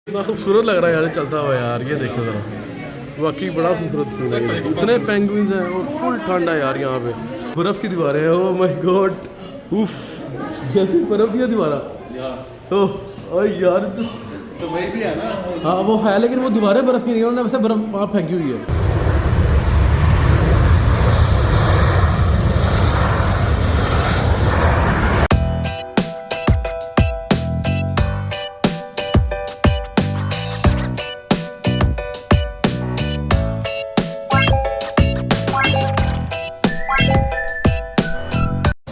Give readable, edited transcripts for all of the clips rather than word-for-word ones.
इतना खूबसूरत लग रहा है यार चलता हुआ यार। ये देखो ज़रा, वाकई बड़ा खूबसूरत सीन है। इतने पेंगुइन्स हैं और फुल ठंड है यार यहाँ पे। बर्फ़ की दीवारें हैं। ओह माय गॉड, उफ, जैसे बर्फ़ की दीवार। ओह यार तो वही भी है ना। हाँ वो है, लेकिन वो दीवारें बर्फ़ की नहीं है, उन्होंने वैसे बर्फ़ वहाँ फेंकी हुई है।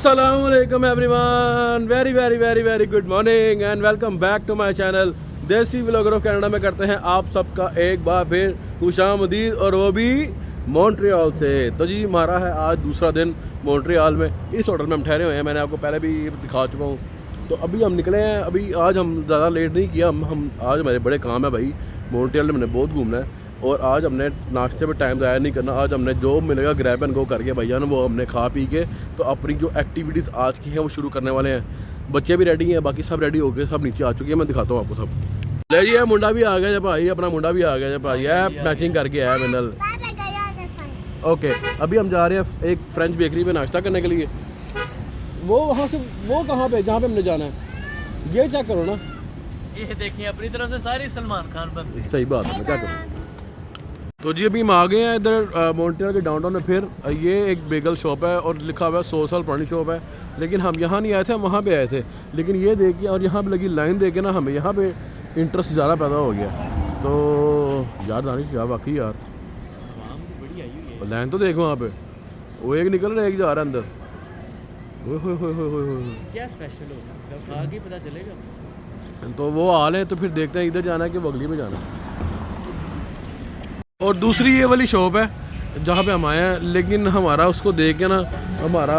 अस्सलामुअलैकुम everyone, very very very very good morning and welcome back to my channel desi vlogger of Canada में। करते हैं आप सबका एक बार फिर खुशामदीद, और वो भी मॉन्ट्रियल से। तो जी हमारा है आज दूसरा दिन मॉन्ट्रियल में। इस होटल में हम ठहरे हुए हैं, मैंने आपको पहले भी दिखा चुका हूँ। तो अभी हम निकले हैं। अभी आज हम ज़्यादा लेट नहीं किया, हम आज हमारे बड़े काम है भाई। मॉन्ट्रियल में हमने बहुत घूमना है और आज हमने नाश्ते पे टाइम ज़ाया नहीं करना। आज हमने जो मिलेगा ग्रैब एंड गो करके भैया वो हमने खा पी के तो अपनी जो एक्टिविटीज़ आज की हैं वो शुरू करने वाले हैं। बच्चे भी रेडी हैं, बाकी सब रेडी हो गए, सब नीचे आ चुके हैं। मैं दिखाता हूँ आपको सब। ले जी मुंडा भी आ गया जब भाई, अपना मुंडा भी आ गया जब भाई है मैचिंग करके आया मिनल। ओके, अभी हम जा रहे हैं एक फ्रेंच बेकरी पे नाश्ता करने के लिए। वो वहाँ से वो कहाँ पे जहाँ पे हमने जाना है ये चेक करो ना। ये देखिए अपनी तरफ से सारी सलमान खान बनती। सही बात है, मैं क्या करूँ। तो जी अभी हम आ गए हैं इधर मॉन्ट्रियल के डाउनटाउन में। फिर ये एक बेगल शॉप है और लिखा हुआ है 100 साल पुरानी शॉप है, लेकिन हम यहाँ नहीं आए थे, हम वहाँ पे आए थे। लेकिन ये देख के और यहाँ पे लगी लाइन देख के ना हमें यहाँ पे इंटरेस्ट ज़्यादा पैदा हो गया। तो यार दानिश यार वाकई यार लाइन तो देखो वहाँ पे, वो एक निकल रहा है एक जा रहा है अंदर। क्या स्पेशल होगा आगे पता चलेगा। तो वो हाल है, तो फिर देखते हैं इधर जाना है कि बगली में जाना है। और दूसरी ये वाली शॉप है जहाँ पे हम आए हैं, लेकिन हमारा उसको देख के ना हमारा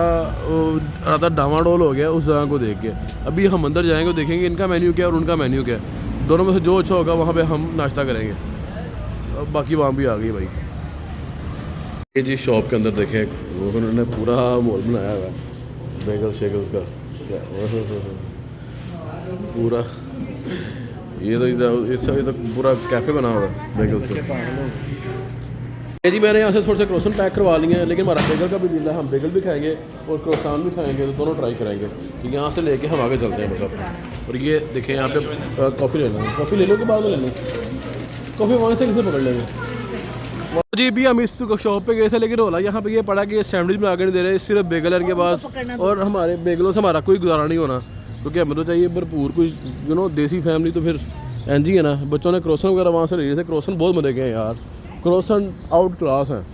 ज़्यादा डामाडोल हो गया उस जगह को देख के। अभी हम अंदर जाएंगे, देखेंगे इनका मेन्यू क्या है और उन्का मेन्यू क्या है, दोनों में से जो अच्छा होगा वहाँ पे हम नाश्ता करेंगे। अब बाकी वहाँ भी आ गई भाई। ये जी शॉप के अंदर देखें, वो उन्होंने पूरा मॉल बनाया हुआ है बेगल शेगल्स का पूरा। ये तो इधर तो पूरा कैफ़े बना हुआ है बेगल्स का। जी मैंने यहाँ से थोड़े से क्रोसन पैक करवा लिए हैं, लेकिन हमारा बेगल का भी दिल है, हम बेगल भी खाएंगे और क्रोसान भी खाएंगे, तो दोनों ट्राई करेंगे। तो यहाँ से लेके हम आगे चलते हैं मतलब। और ये देखें यहाँ पे कॉफ़ी ले लेंगे, कॉफ़ी ले लो के बाद में ले लें, कॉफ़ी वहाँ से किसे पकड़ लेंगे। जी भी हम इस शॉप पे गए थे, लेकिन होला यहाँ पे ये पड़ा कि ये सैंडविच में आगे नहीं दे रहे, सिर्फ बेगल इनके पास। और हमारे बेगलों से हमारा कोई गुजारा नहीं होना, क्योंकि हमें तो चाहिए भरपूर कुछ देसी फैमिली। तो फिर एन जी है ना, बच्चों ने क्रोसन वगैरह वहाँ से ले थे। क्रोसन बहुत मजे के हैं यार, क्रोसन आउट क्लास हैं।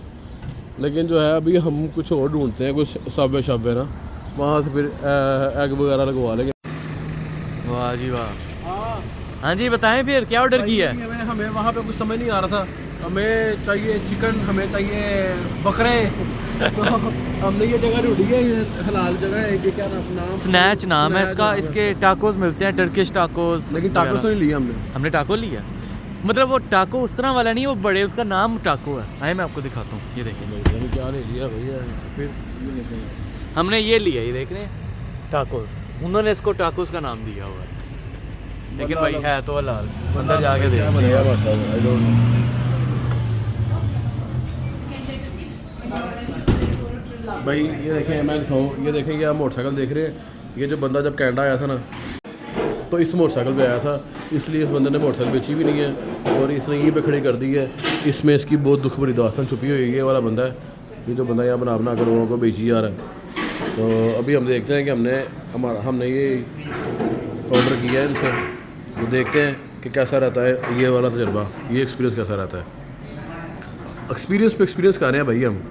लेकिन जो है अभी हम कुछ और ढूंढते हैं, कुछ सबवे शब्बे ना, वहाँ से फिर एग वगैरह लगवा लेंगे। वाह जी वाह। हाँ जी बताएं फिर क्या ऑर्डर किया है। हमें वहाँ पे कुछ समझ नहीं आ रहा था, हमें चाहिए चिकन, हमें चाहिए बकरे। तो हमने ये जगह ढूंढी है, ये हलाल जगह है। ये क्या नाम स्नैच नाम है इसका। इसके टाकोस मिलते हैं, टर्किश टाकोस। लेकिन टाकोस नहीं लिया हमने टाको लिया, मतलब वो टाको उस तरह वाला नहीं, वो बड़े, उसका नाम टाको है। आए मैं आपको दिखाता हूँ, ये देखिए क्या ले लिया भैया। फिर हमने ये लिया, ये देख रहे हैं टाकोस। उन्होंने इसको टाकोस का नाम दिया हुआ है, लेकिन भाई है तो हलाल। अंदर जाके देख भाई। ये देखें, मैं दिखाऊँ, ये देखें, ये आप मोटरसाइकिल देख रहे हैं। ये जो बंदा जब कनाडा आया था ना, तो इस मोटरसाइकिल पे आया था, इसलिए इस बंदे ने मोटरसाइकिल बेची भी नहीं है और इसने यहीं पे खड़ी कर दी है। इसमें इसकी बहुत दुख भरी दास्तान छुपी हुई है। ये वाला बंदा है, ये जो बंदा यहाँ बना कर लोगों को बेची जा रहा है। तो अभी हम देखते हैं कि हमने ये ऑर्डर किया है इनसे, तो देखते हैं कि कैसा रहता है ये वाला तजर्बा, ये एक्सपीरियंस कैसा रहता है। एक्सपीरियंस पे एक्सपीरियंस कर रहे हैं भाई हम।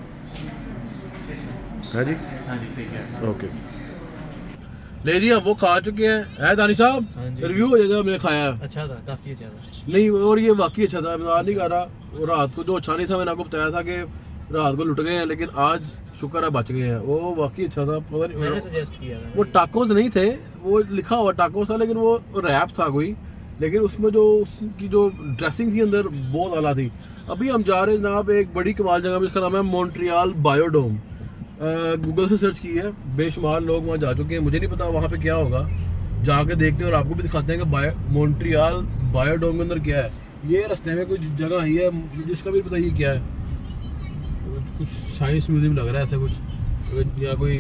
हाँ जी, हाँ जी सही है। ओके ले जी, अब वो खा चुके हैं। है दानी साहब, रिव्यू हो जाएगा। मैंने खाया अच्छा था, काफ़ी अच्छा था। नहीं, और ये वाकई अच्छा था, मैं नहीं कर रहा। और रात को जो अच्छा नहीं था, मैंने आपको बताया था कि रात को लुट गए हैं, लेकिन आज शुक्र है बच गए हैं। वो वाकई अच्छा था। मैंने सजेस्ट किया था। वो टाकोस नहीं थे, वो लिखा हुआ टाकोस था, लेकिन वो रैप था कोई, लेकिन उसमें जो उसकी जो ड्रेसिंग थी अंदर बहुत आला थी। अभी हम जा रहे हैं जनाब एक बड़ी कमाल जगह, जिसका नाम है मॉन्ट्रियल बायोडोम। गूगल से सर्च की है, बेशुमार लोग वहाँ जा चुके हैं, मुझे नहीं पता वहाँ पे क्या होगा, जाके देखते हैं और आपको भी दिखाते हैं कि मॉन्ट्रियल बायोडोम के अंदर क्या है। ये रास्ते में कोई जगह आई है जिसका भी बताइए क्या है, कुछ साइंस म्यूजियम लग रहा है ऐसा कुछ, या कोई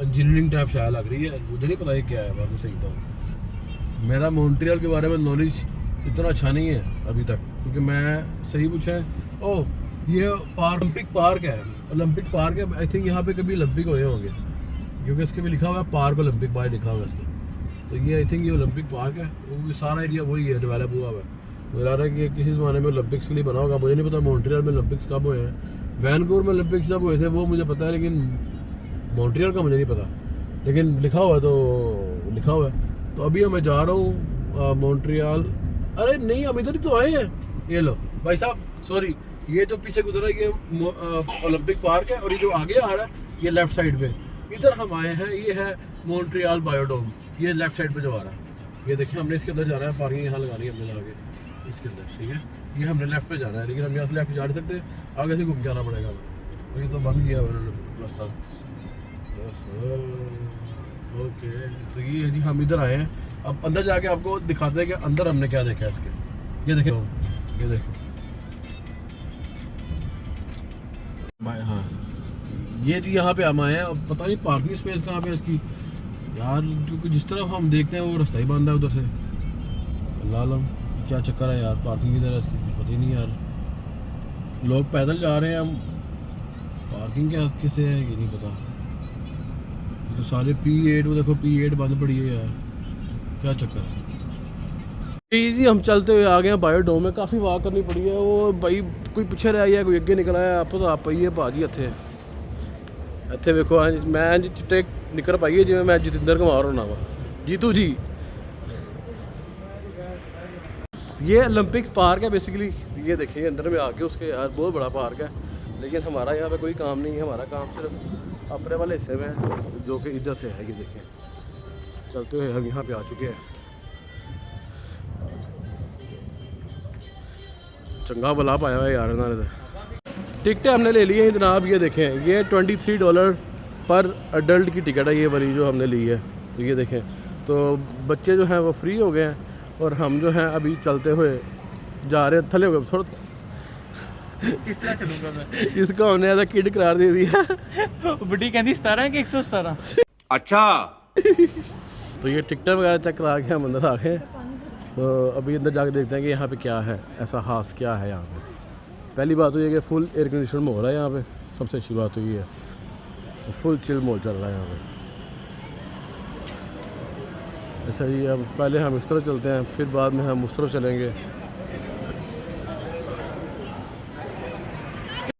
इंजीनियरिंग टाइप शायद लग रही है, मुझे नहीं पता ये क्या है। बात सही बताऊँ, मेरा मॉन्ट्रियल के बारे में नॉलेज इतना अच्छा नहीं है अभी तक, क्योंकि मैं सही पूछा है। ओह ये ओलंपिक पार्क है, ओलंपिक पार्क है। आई थिंक यहाँ पे कभी ओलंपिक हुए होंगे, क्योंकि इसके भी लिखा हुआ है पार्क ओलंपिक बाय लिखा हुआ है इसके। तो ये आई थिंक ये ओलंपिक पार्क है, वो सारा एरिया वही है, डेवलप हुआ हुआ है। मुझे लग रहा है कि किसी ज़माने में ओलंपिक्स के लिए बना होगा, मुझे नहीं पता मॉन्ट्रियल में ओलंपिक्स कब हुए हैं। वैनकूवर में ओलंपिक्स जब हुए थे वो मुझे पता है, लेकिन मॉन्ट्रियल का मुझे नहीं पता, लेकिन लिखा हुआ है तो लिखा हुआ है। तो अभी मैं जा रहा हूँ मॉन्ट्रियल। अरे नहीं, हम इधर ही तो आए हैं। ये लो भाई साहब, सॉरी, ये जो पीछे गुजरा ये ओलंपिक पार्क है, और ये जो आगे आ रहा है ये लेफ्ट साइड पे, इधर हम आए हैं। ये है मॉन्ट्रियल बायोडोम, ये लेफ्ट साइड पे जो आ रहा है। ये देखिए हमने इसके अंदर जाना है, पार्किंग यहाँ लगानी है हमने जाके इसके अंदर, ठीक है। ये हमने लेफ्ट पे जाना है, लेकिन हम यहाँ से लेफ्ट जा नहीं सकते, आगे से घूम के आना पड़ेगा। ये तो बंद किया रास्ता। ओके, तो ये जी हम इधर आए हैं। अब अंदर जाके आपको दिखाते हैं कि अंदर हमने क्या देखा है इसके। ये देखो, ये देखो भाई, हाँ ये जी यहाँ पे हम आए हैं। अब पता नहीं पार्किंग स्पेस कहाँ पे है इसकी यार, क्योंकि जिस तरफ हम देखते हैं वो रास्ता ही बंद है उधर से। अल्लाह आलम क्या चक्कर है यार, पार्किंग की तरह इसकी पता ही नहीं यार। लोग पैदल जा रहे हैं, हम पार्किंग क्या कैसे है ये नहीं पता। तो सारे P8, वो देखो P8 बंद पड़ी है यार, क्या चक्कर है। जी हम चलते हुए आ गए हैं बायोडोम में, काफ़ी वाक करनी पड़ी है। वो भाई कोई पीछे रह गया, कोई अगे निकल आया, आप तो आप पाइए भाजी इतने ਇੱਥੇ ਵੇਖੋ मैं जी चिट्टे निकर पाई है जिवें मैं जतिंदर कुमार होना वा, जीतू जी। ये ओलंपिक पार्क है बेसिकली। ये देखिए अंदर में आके उसके यार बहुत बड़ा पार्क है, लेकिन हमारा यहाँ पे कोई काम नहीं है। हमारा काम सिर्फ अपने वाले हिस्से में है, जो कि इधर से है। ये देखें चलते हुए हम यहाँ पे आ चुके हैं। चंगा भला पाया हुआ यार इन्होंने। टिकटें हमने ले ली हैं जनाब, ये देखें ये $23 पर अडल्ट की टिकट है ये वाली जो हमने ली है। तो ये देखें, तो बच्चे जो हैं वो फ्री हो गए हैं, और हम जो हैं अभी चलते हुए जा रहे हैं। थले हो गए थोड़ा इसको हमने ऐसा किड करार दे दिया। बुढ़ी कहती 17 कि 117। अच्छा तो ये टिकटें वगैरह चेक करा के हम अंदर आ गए। तो अभी अंदर जाके देखते हैं कि यहाँ पे क्या है, ऐसा खास क्या है यहाँ पे। पहली बात तो ये कि फुल एयर कंडीशन माहौल है यहाँ पे, सबसे अच्छी बात तो ये है, फुल चिल माहौल चल रहा है यहाँ पे। अच्छा जी, अब पहले हम इस तरफ चलते हैं, फिर बाद में हम उस तरफ चलेंगे।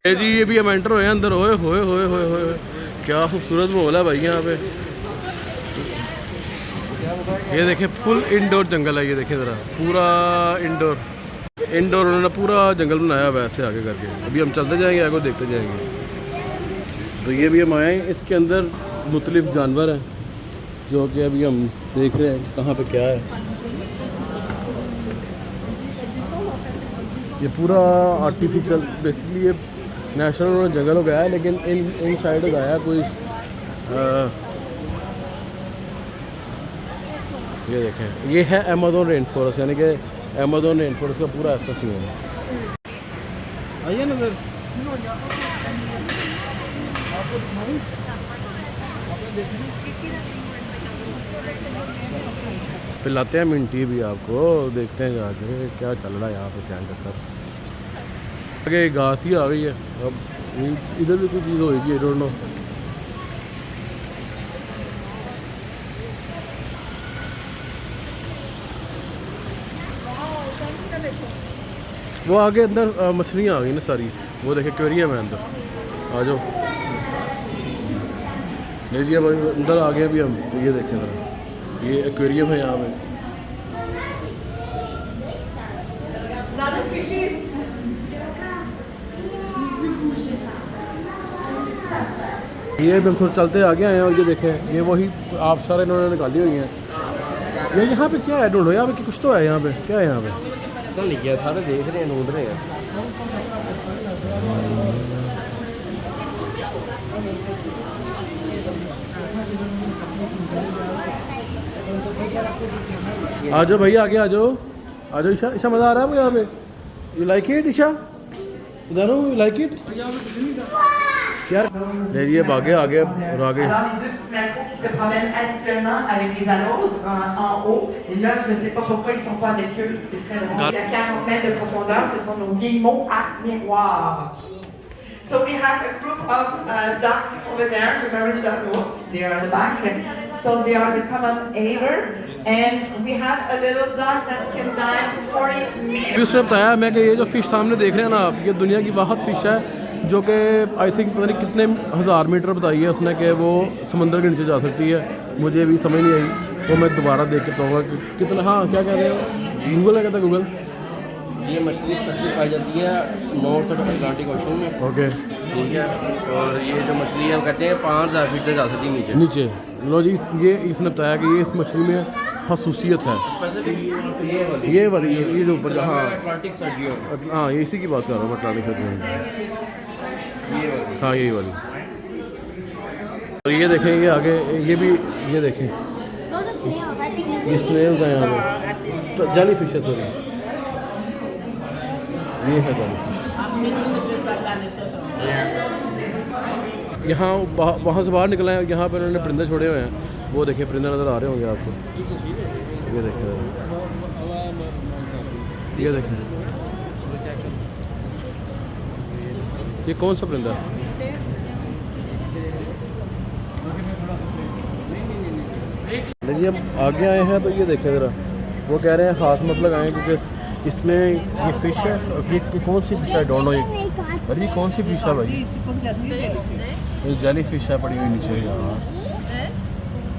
जी ये भी हम एंटर हुए अंदर। होए होए होए होए होए, क्या खूबसूरत माहौल है भाई यहाँ पे। ये देखें फुल इंडोर जंगल है, ये देखें ज़रा पूरा इंडोर उन्होंने पूरा जंगल बनाया हुआ है ऐसे आगे करके। अभी हम चलते जाएंगे आगे देखते जाएंगे। तो ये भी हम आए हैं, इसके अंदर मुख्तलिफ जानवर हैं जो कि अभी हम देख रहे हैं कहाँ पे क्या है। ये पूरा आर्टिफिशियल बेसिकली ये नेशनल उन्होंने जंगल उगाया है, लेकिन इन साइड उगाया कोई ये देखें ये है अमेज़न रेन फॉरेस्ट, यानी कि अमेज़न रेन फॉरेस्ट का पूरा ऐसा सीन है। आइए ना सर, पिलाते हैं मिंटी भी आपको, देखते हैं जाके क्या चल रहा है यहाँ पे क्या चक्कर। आगे घास ही आ गई है, अब इधर भी कोई चीज़ होगी, आई डोंट नो। वो आगे अंदर मछलियाँ आ गई ना सारी, वो देखे एक्वेरियम है अंदर, आ जाओ। नहीं जी अब अंदर आ गए अभी हम, ये देखें ज़रा ये एक्वेरियम है यहाँ पे। ये हम थोड़ा चलते आगे आए हैं, और ये देखें ये वही आप सारे इन्होंने निकाली हुई हैं। ये यहाँ पे क्या है ढूंढो, यहाँ पे कुछ तो है, यहाँ पे क्या है, यहाँ पे पता नहीं क्या, सारे देख रहे हैं ढूंढ रहे हैं। आ जाओ भैया, आगे आ जाओ, आ जाओ। ईशा, ईशा मज़ा आ रहा है आपको यहाँ पे? You like it Isha? इधर हो, यू लाइक इट? यार ये आगे आगे और आगे। Alors les deux petits macros qui se promènent habituellement avec les alloses en haut. Et là, je ne sais pas pourquoi ils ne sont pas avec eux. C'est très drôle. Il y a 40 mètres de profondeur. Ce sont nos guillemots à miroir. So we have a group of ducks over there, the marine duck whoops. They are the back. So they are the common ailer. And we have a little duck that can dive 40 meters. उसने बताया मैं कि ये जो fish सामने देख रहे हैं ना आप, ये दुनिया की वाहद फ़िश है जो कि आई थिंक पता नहीं कितने हज़ार मीटर बताई है उसने कि वो समंदर के नीचे जा सकती है। मुझे भी समझ नहीं आई, तो मैं दोबारा देख के कहूँगा कि कितना। हाँ, क्या कह रहे हो? गूगल है, कहता गूगल। ये मछली स्पेशली पाई जाती है नॉर्थ अटलांटिक ओशन में। ओके, ठीक है। और ये जो मछली है हम कहते हैं 5000 फीट तक जा सकती है नीचे। नीचे लो जी, ये इसने बताया कि ये इस मछली में खसूसियत है। ये वाली ये जो ऊपर, हाँ अटलांटिक सर्जियो। हाँ, ये इसी की बात कर रहा हूँ, अटलांटिक सर्जियो। हाँ, यही वाली। और ये देखें, ये आगे ये भी, ये देखें, ये स्नेल्स हैं यहाँ पे, जेली फिश है सॉरी, ये है जेली फिश। यहाँ वहाँ से बाहर निकला है, यहाँ पर उन्होंने परिंदे छोड़े हुए हैं। वो देखिए, परिंदे नज़र आ रहे होंगे आपको। ये देखें, ये देखें, ये कौन सा परिंदा है? देखिए, हम आगे आए हैं तो ये देखें ज़रा, वो कह रहे हैं हाथ मत लगाएं क्योंकि इसमें ये फ़िश है। ये कौन सी फ़िश है? Don't know. ये अरे ये कौन सी फ़िश है भाई? ये जेली फ़िश है पड़ी हुई नीचे यहाँ।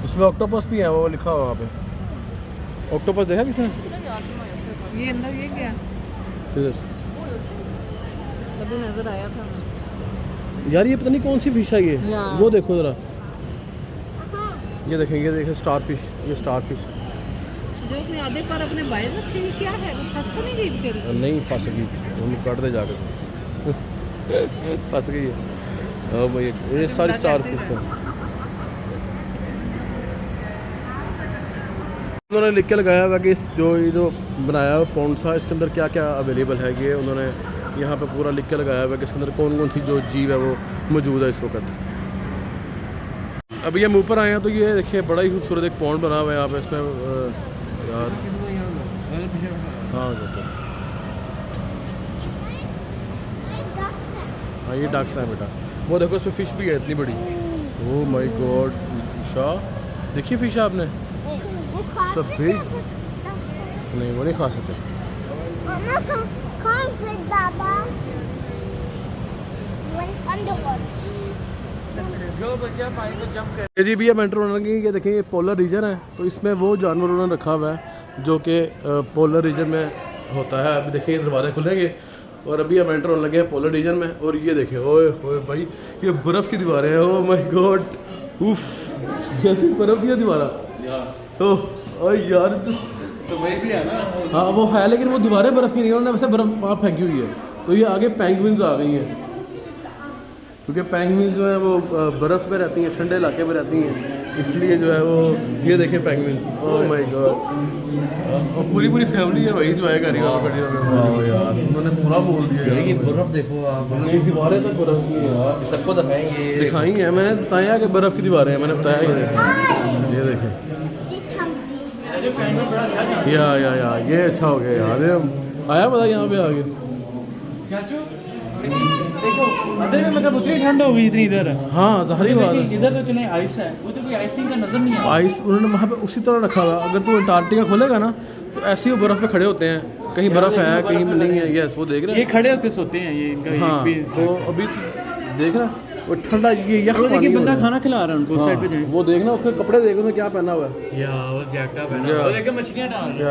इसमें ऑक्टोपस भी है, वो लिखा हुआ वहाँ पे। ऑक्टोपस देखा किसने? ये अंदर ये क्या इधर कभी नजर आया था यार, ये पता नहीं कौन सी फ़िश है ये। या। वो देखो ज़रा, ये देखें, ये देखें स्टार फिश। ये स्टार फिश जो उसने आधे पर अपने बाहर रखी हुई, क्या है वो फंस तो नहीं गई बेचारी? नहीं फंस गई, हम काट दे जाकर। फंस गई है। हाँ भाई, ये सारी स्टार फिश है। उन्होंने लिख के लगाया हुआ कि इस जो ये जो बनाया हुआ पौंड सा, इसके अंदर क्या क्या अवेलेबल है। ये उन्होंने यहाँ पे पूरा लिख के लगाया हुआ है कि इसके अंदर कौन कौन सी जो जीव है वो मौजूद है इस वक्त। अभी हम ऊपर आए हैं तो ये देखिए, बड़ा ही खूबसूरत एक पौंड बना हुआ है यहाँ पे। इसमें यार हाँ हाँ, ये डक्स है बेटा। वो देखो, इसमें फ़िश भी है इतनी बड़ी। ओह माय गॉड, ईशा देखिए फ़िश आपने सब भी नहीं, वो नहीं खा सकते। ये जी भी एंटर होने लगी। ये देखें, ये पोलर रीजन है, तो इसमें वो जानवर उन्होंने रखा हुआ है जो कि पोलर रीजन में होता है। अभी देखिए, दरवाजे खुलेंगे और अभी हम एंटर होने लगे हैं पोलर रीजन में। और ये देखें, ओए ओए भाई, ये बर्फ़ की दीवारें हैं। ओह माय गॉड, उफ, कैसी बर्फ़ की दीवारा। ओह यार, तो वही भी है ना। हाँ वो है, लेकिन वो दीवारें बर्फ़ की नहीं है, उन्होंने वैसे बर्फ़ वहाँ फेंकी हुई है। तो ये आगे पेंगुइन्स आ गई हैं, क्योंकि पेंगुइन्स जो है वो बर्फ़ में रहती हैं, ठंडे इलाके में रहती हैं, इसलिए जो है वो। ये देखें पेंगुइन, ओह माय गॉड, और पूरी पूरी फैमिली है भाई, एंजॉय कर रही है यार। उन्होंने पूरा बोल दिया ये बर्फ देखो आप, ये दीवारें तो बर्फ़ की हैं यार। सबको दिखाएंगे। दिखाई हैं, मैंने बताया कि बर्फ़ की दीवारें हैं, मैंने बताया। ये देखें, ये देखें, या ये अच्छा हो गया यार। ये आया पता यहाँ पे आ गया। देखो अंदर में मतलब उतनी ठंड हो गई इतनी इधर। हाँ जाहिर बात है, इधर तो चले आइस है, वो तो कोई आइसिंग का नजर नहीं आ आइस उन्होंने वहाँ पे उसी तरह रखा हुआ है। अगर तू अंटार्कटिका खोलेगा ना तो ऐसे ही वो बर्फ़ पे खड़े होते हैं, कहीं बर्फ़ है कहीं नहीं है। यस, वो देख रहे ये हैं। खड़े होते सोते हैं ये इनका हाँ, ये तो अभी देख रहा वो ठंडा, ये यख वो देखिए पानी बंदा हो रहा खाना खिला रहा है उनको, है। साइड पे हाँ, जाए। वो देखना, उसके कपड़े देख, उसने क्या पहना हुआ है। या वो जैकेट पहना या। वो देखिए मछलियां डाल रहे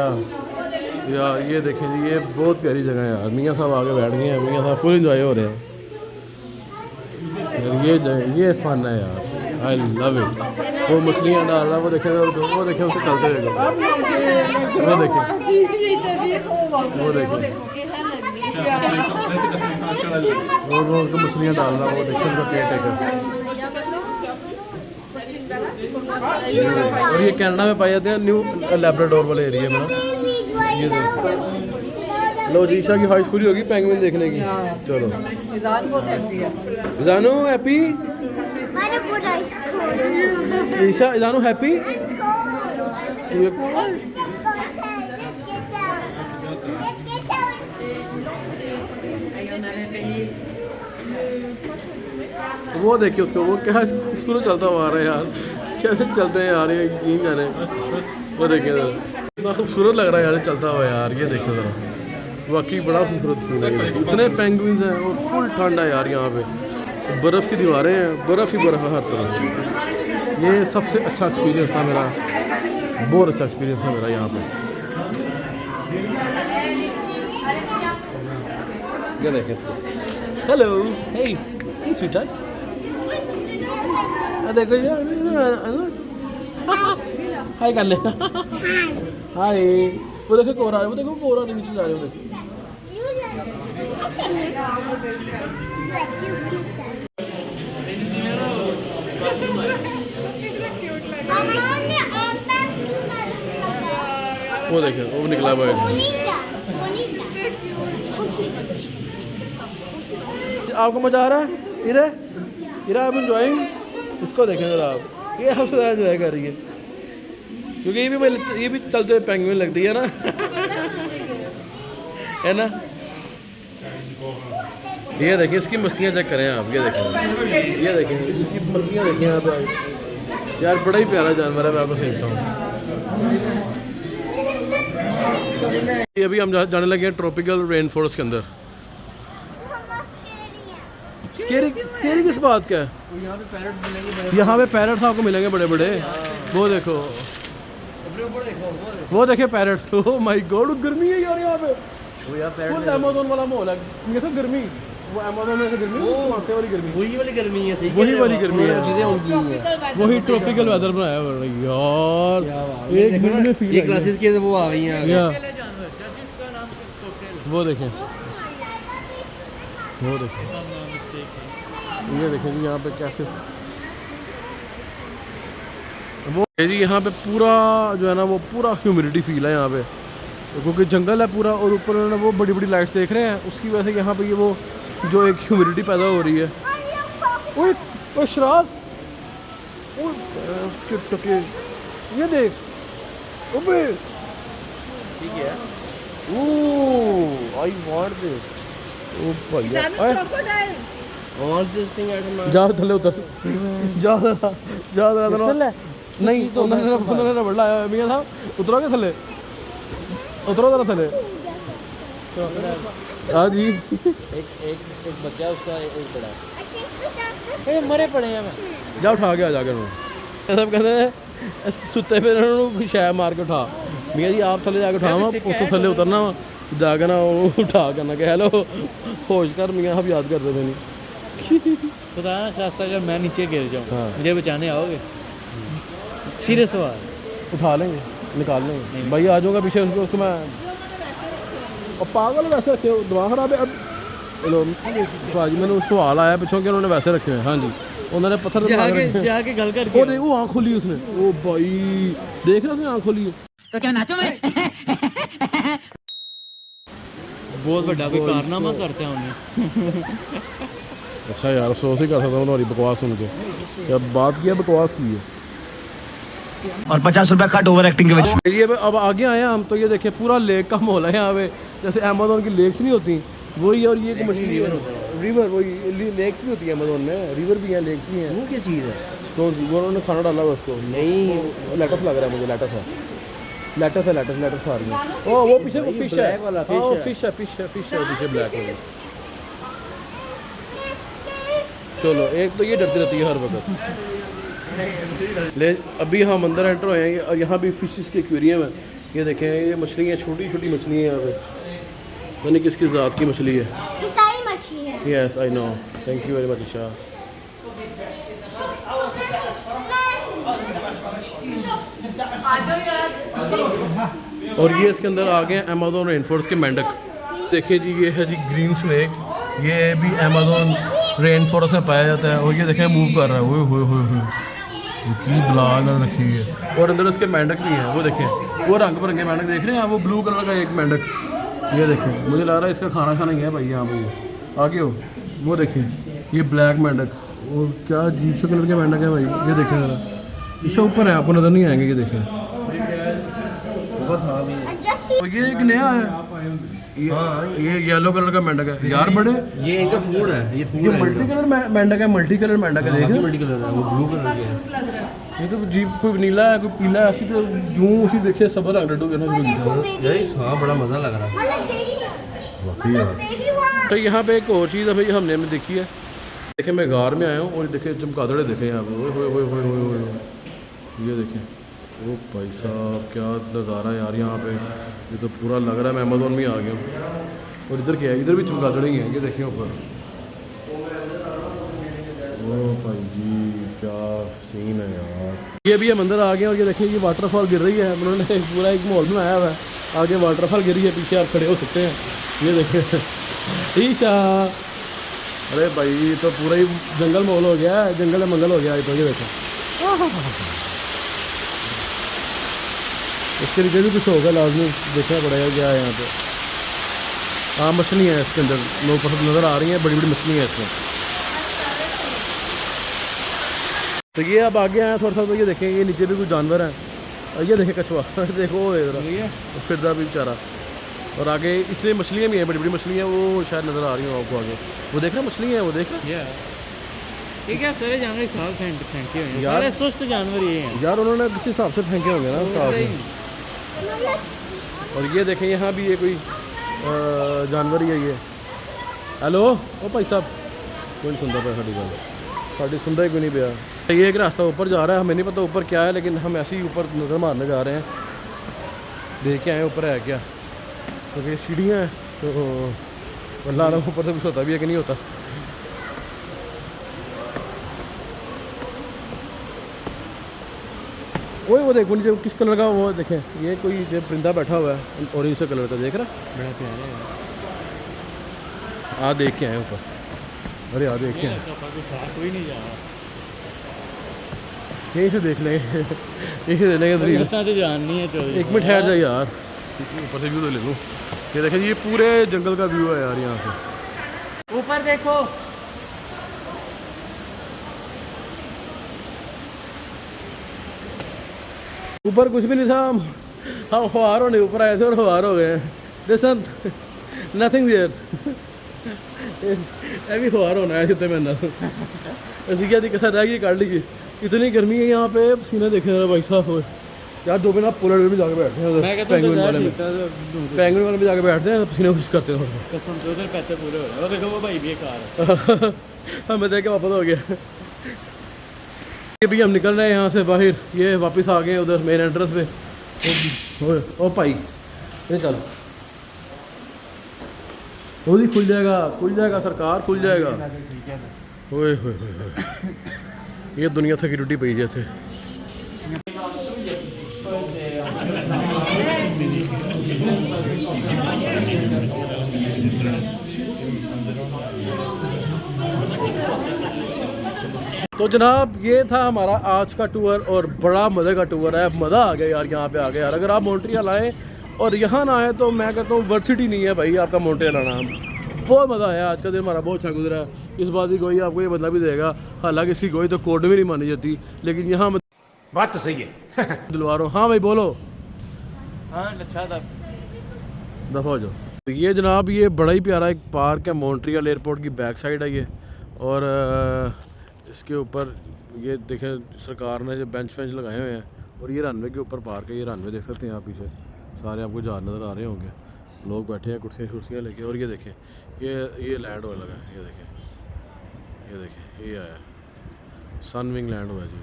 या ये देखें जी, ये बहुत प्यारी जगह है यार। मियाँ साहब आगे बैठ गए हैं, मियाँ साहब फुल इंजॉय हो रहे हैं यार। ये जगह, ये फन है यार, आई लव इट। वो मछलियाँ डाल रहा है, वो देखें, वो देखें उसको चलते हुए, वो देखें, वो देखें, वो उनको मछलियाँ डाल रहा है, वो देखें उनका केयर टेकर। और ये कनाडा में पाए जाते हैं न्यू लैब्राडोर वाले एरिया में ना। ये देखो, लो जी ईशा की ख्वाहिश पूरी होगी पेंगुइन देखने की। चलो ईजान बहुत हैप्पी है। इजानो हैप्पी, ईशा इजानो हैप्पी। वो देखिए उसको, वो क्या खूबसूरत चलता हुआ आ रहा है यार, कैसे चलते हैं यार ये यही जाने। वो देखिए ज़रा इतना खूबसूरत लग रहा है यार चलता हुआ यार, ये देखिए ज़रा वाकई बड़ा खूबसूरत सीन है। इतने पेंगुइन्स हैं और फुल ठंड है यार यहाँ पे, बर्फ़ की दीवारें हैं, बर्फ़ ही बर्फ़ है हर तरफ। ये सबसे अच्छा एक्सपीरियंस था मेरा, बहुत अच्छा एक्सपीरियंस है मेरा यहाँ पे। क्या देखें इसको, हेलो हे स्वीटहार्ट, देखो यार हाय कर ले, हाय। वो देखो कोरा, वो देखो कोरा नीचे जा रहे हो, देखो वो देखे वो निकला हुआ है। आपको मजा आ रहा है? इरे इरा आप एंजॉइंग, इसको देखें जरा आप, ये सबसे ज़्यादा एंजॉय कर रही है क्योंकि ये भी चलते हुए पेंगुइन लगती है ना है ना। ये देखिए इसकी मस्तियाँ चेक करें आप, ये देखें इसकी मस्तियाँ देखें आप यार, बड़ा ही प्यारा जानवर है, मैं आपको समझता हूँ। अभी हम जाने लगे हैं ट्रॉपिकल रेन फॉरेस्ट के अंदर। स्केरी किस बात का है? यहाँ पे पैरट्स आपको मिलेंगे बड़े बड़े, वो देखो, वो देखिए पैरट्स। ओह माय गॉड, गर्मी है यार यहाँ पे, वो यार पैरट अमेज़न वाला माहौल है। ये तो गर्मी, वो अमेज़न में से गर्मी, वो वाली गर्मी, वही वाली गर्मी है, वही वाली गर्मी है, वही ट्रॉपिकल वेदर बनाया हुआ है यार। एक मिनट में फील, ये क्लासेस के वो आ गई हैं, वो देखें, वो देखें, ये देखें जी यहाँ पे कैसे वो जी, यहाँ पे पूरा जो है ना वो पूरा ह्यूमिडिटी फील है यहाँ पे, क्योंकि जंगल है पूरा और ऊपर ना वो बड़ी बड़ी लाइट्स देख रहे हैं, उसकी वजह से यहाँ पे ये वो जो एक ह्यूमिडिटी पैदा हो रही है। ओए ओए शराब, ओए ये देख, ओबे ठीक है, ओह आई वांट दिस, ओ भैया और दिस थिंग एट माय, जाओ थले उतर, जाओ नहीं तो उन्होंने बड़ा आया मियां साहब, उतरोगे थले, उतरो जरा थले। हाँ जी, एक बच्चा उसका एक बड़ा है, मरे पड़े हैं, जाओ उठा के आ जाकर सब कहते हैं सुते पे उन्होंने शायद मार के उठा, मियाँ जी आप थले जाके उठावा, उसको थले उतरना वा जाकर ना उठा करना कि हेलो होश कर, मियाँ आप याद करते थे नहीं पता है शास्त्रा, जब मैं नीचे गिर जाऊँ मुझे बचाने आओगे? सीरियस सवाल, उठा लेंगे, निकाल लेंगे भाई, आ जाऊँगा पीछे उसको मैं। और पागल वैसे रखे, दिमाग खराब है। अब लो भाजी मैंने सवाल आया पिछों कि उन्होंने वैसे रखे हैं। हाँ जी, उन्होंने पत्थर जाके गल करके, वो आँख खोली उसने, ओ भाई देख रहे उसने आँख खोली है, तो क्या नाचो मैं बहुत बड़ा कोई कारनामा करते हैं उन्हें। अच्छा यार अफसोस ही कर सकता हूँ तुम्हारी बकवास सुन के, जब बात किया बकवास की है और 50 रुपया कट ओवर एक्टिंग के वजह। ये अब आगे आए हम तो ये देखिए पूरा लेक का माहौल है यहाँ पे, जैसे अमेज़न की लेक्स नहीं होती वही, और ये मछली है रिवर, वही लेक्स भी होती है अमेज़न में, रिवर भी है, लेक्स भी हैं। वो क्या चीज़ है? तो वो उन्होंने खाना डाला हुआ उसको, नहीं लेटस लग रहा है मुझे, लेटस है, लेटस आ रही है। ओ वो पीछे वो फिश है, फिश है पीछे ब्लैक वाली। चलो एक तो ये डरती रहती है हर वक्त। ले अभी हम अंदर एंटर हुए हैं और यहाँ भी फिशेस के एक्वेरियम है। ये देखें ये मछलियाँ, छोटी छोटी मछलियाँ यहाँ पे, यानी किसकी ज़ात की मछली है? सारी मछली है। Yes I know, thank you very much Isha. और ये इसके अंदर आ गए अमेज़न रेन फॉरेस्ट के मेंढक। देखिए जी ये है जी ग्रीन स्नेक, ये भी अमेज़न रेन फॉरेस्ट में पाया जाता है और ये देखें मूव कर रहा है, की गुलाल रखी हुई है और अंदर उसके मेंढक भी हैं, वो देखें, वो रंग बिरंगे मेंढक देख रहे हैं आप, वो ब्लू कलर का एक मेंढक, ये देखें, मुझे लग रहा है इसका खाना खाना ही है भाई यहाँ पे। आगे हो, वो देखें, ये ब्लैक मेंढक, वो क्या अजीब से कलर के मेंढक है भाई, ये देखें ज़रा, इससे ऊपर है, आपको नज़र नहीं आएंगे, ये देखें। तो ये एक नया है, ये येलो कलर का मेंढक है यार, बड़े ये इनका फूड है, ये फूड है, मल्टी कलर मेंढक है, मल्टी कलर मेंढक है, देखें मल्टी कलर है, वो ब्लू कलर के है। ये तो जीप कोई नीला है कोई पीला है, ऐसी तो जूं उसी देखे सब रंग डटू के ना शुरू यार हाँ बड़ा मज़ा लग रहा है। तो यहाँ पे एक और चीज़ है भाई हमने देखी है, देखे मैं गार में आया हूँ और देखे चमगादड़े देखे यहाँ पे, ये देखें, ओ भाई साहब क्या नज़ारा है यार यहाँ पे, ये तो पूरा लग रहा है मैं अमेज़ोन में आ गया हूँ। और इधर क्या है, इधर भी चमगादड़े ही हैं, ये देखें ऊपर, ओ भाई जी क्या सीन है यार। ये भी हम अंदर आ गए और ये देखिए ये वाटरफॉल गिर रही है, उन्होंने पूरा एक माहौल बनाया हुआ है, आगे वाटरफॉल गिर रही है, पीछे आप खड़े हो सकते हैं, ये देखिए ईशा, अरे भाई तो पूरा ही जंगल माहौल हो गया है, जंगल में मंगल हो गया है, तो ये देखो इसके लिए भी कुछ होगा लाजमी, देखना पड़ेगा क्या है यहाँ पे। हाँ मछली है इसके अंदर, लोग पसंद नज़र आ रही हैं, बड़ी बड़ी मछली है इसमें। तो ये अब आगे आया थोड़ा सा, तो ये देखें ये नीचे भी कुछ जानवर हैं, और ये देखें कछुआ देखो फिर भी बेचारा, और आगे इसलिए मछलियाँ भी हैं, बड़ी बड़ी मछलियाँ, वो शायद नज़र आ रही हैं आपको आगे, वो देख रहे हैं मछलियाँ हैं, वो देख रहे हैं ये क्या सारे जानवर इस हाल फेंके हुए हैं, सारे सुस्त जानवर ये हैं यार, उन्होंने किसी हिसाब से फेंके होंगे ना साथ में। और ये देखें यहाँ भी ये कोई जानवर ही है ये। हेलो ओ भाई साहब, कोई नहीं सुनता पाया साड़ी गल, साड़ी सुनता ही कोई नहीं पाया। ये एक रास्ता ऊपर जा रहा है, हमें नहीं पता ऊपर क्या है, लेकिन हम ऐसे ही ऊपर नज़र मारने जा रहे हैं, देख के आए ऊपर है क्या, तो ये सीढ़ियाँ हैं, तो अल्लाह आलम ऊपर से कुछ होता भी है कि नहीं होता। वो देखो नीचे किस कलर का, वो देखें ये कोई जो परिंदा बैठा हुआ है ऑरेंज से कलर का, देख रहा बड़ा प्यारा है आ देख के आए ऊपर, अरे आ देख के आए, कोई नहीं जा रहा, यहीं से देख लेंगे यहीं से लेंगे तो जान नहीं है, चलो एक मिनट ठहर जाए यार, ऊपर से व्यू तो ले लूँ। ये देखें ये पूरे जंगल का व्यू है यार यहाँ से, ऊपर देखो, ऊपर कुछ भी नहीं था, हम हवार होने ऊपर आए थे और हवार हो गए, दिसन नथिंग देयर अभी हवार होना है जितने में ऐसी क्या दिक्कत रह गई, काट लीजिए, इतनी गर्मी है यहाँ पे, पसीना देखे जरा भाई साहब यार, दो बिना पोलर में भी जाके बैठते हैं, पेंगुइन वाले में जाके बैठते हैं, पसीना खुश करते हैं, कसम से उधर पैसे पूरे हो रहे हैं, देखो वो भाई भी कार हमें देख के वापस हो गया। ये भी हम निकल रहे हैं यहाँ से बाहर, ये वापस आ गए उधर मेन एंट्रेंस पे, ओ भाई ये चल, वो भी खुल जाएगा सरकार, खुल जाएगा, ओए होए ये दुनिया थकी टूटी पई जैसे। तो जनाब ये था हमारा आज का टूर, और बड़ा मज़े का टूर है, मज़ा आ गया यार यहाँ पे आ गया यार। अगर आप मॉन्ट्रियल आए और यहाँ ना आए तो मैं कहता हूँ वर्थ इट ही नहीं है भाई आपका मॉन्ट्रियल आना। बहुत मज़ा आया, आज का दिन हमारा बहुत अच्छा गुजरा है। इस बात की गोई आपको ये बंदा भी देगा, हालांकि इसकी गोई तो कोर्ट में नहीं मानी जाती, लेकिन यहाँ बात तो सही है दिलवा रहा हूँ। हाँ भाई बोलो, हाँ अच्छा था, दफ़ा हो जाओ। तो ये जनाब ये बड़ा ही प्यारा एक पार्क है, मॉन्ट्रियल एयरपोर्ट की बैक साइड है ये, और इसके ऊपर ये देखें सरकार ने जो बेंच लगाए हुए हैं, और ये रनवे के ऊपर पार्क है। ये रनवे देख सकते हैं आप, पीछे सारे आपको जहाज नज़र आ रहे होंगे, लोग बैठे हैं कुर्सियाँ लेके। और ये देखें ये लैंड होने लगा है, ये देखें ये आया सनविंग लैंड हुआ जी।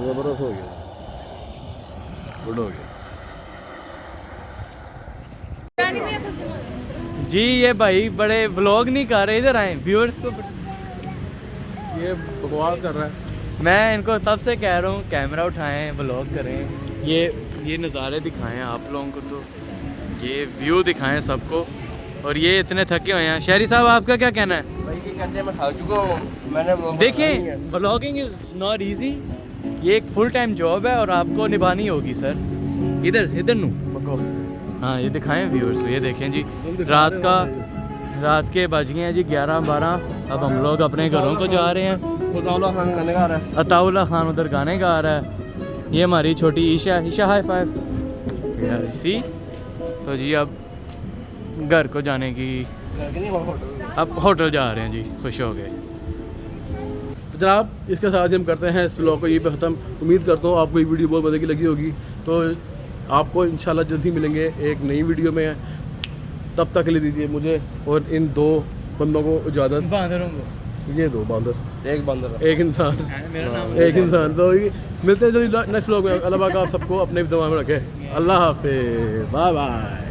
ज़बरदस्त हो गया, गुड हो गया जी। ये भाई बड़े व्लॉग नहीं कर रहे, इधर आए व्यूअर्स को ये बकवास कर रहा है। मैं इनको तब से कह रहा हूँ कैमरा उठाएं, व्लॉग करें, ये नज़ारे दिखाएं आप लोगों को, तो ये व्यू दिखाएं सबको। और ये इतने थके हुए हैं। शहरी साहब आपका क्या कहना है? भाई ये कहते हैं मैं थक चुका हूँ, मैंने वो देखिए व्लॉगिंग इज़ नॉट इजी, ये एक फुल टाइम जॉब है और आपको निभानी होगी सर। इधर नू बको। हाँ ये दिखाएं व्यूअर्स को, ये देखें जी रात के बज गए हैं जी 11-12। अब हम लोग अपने घरों को जा रहे हैं। अताउल्ला खान गाने गा रहा है। अताउल्ला खान उधर गाने गा रहा है। ये हमारी छोटी ईशा हाई फाइव सी। तो जी अब घर को जाने की, अब होटल जा रहे हैं जी, खुश हो गए। तो जनाब इसके साथ ही हम करते हैं इस व्लॉग को यहीं पे ख़त्म। उम्मीद करता हूँ आपको ये वीडियो बहुत मज़े की लगी होगी। तो आपको इंशाल्लाह जल्दी मिलेंगे एक नई वीडियो में। तब तक के लिए दीजिए मुझे और इन 2 बंदों को इजाज़त। बांदरों को, ये 2 बांदर, एक बंदर, एक इंसान, मेरा नाम एक इंसान। तो ये मिलते हैं जल्दी नेक्स्ट व्लॉग में। अल्लाह पाक आप सबको अपने दिमाग में रखे। अल्लाह हाफिज़, बाय बाय।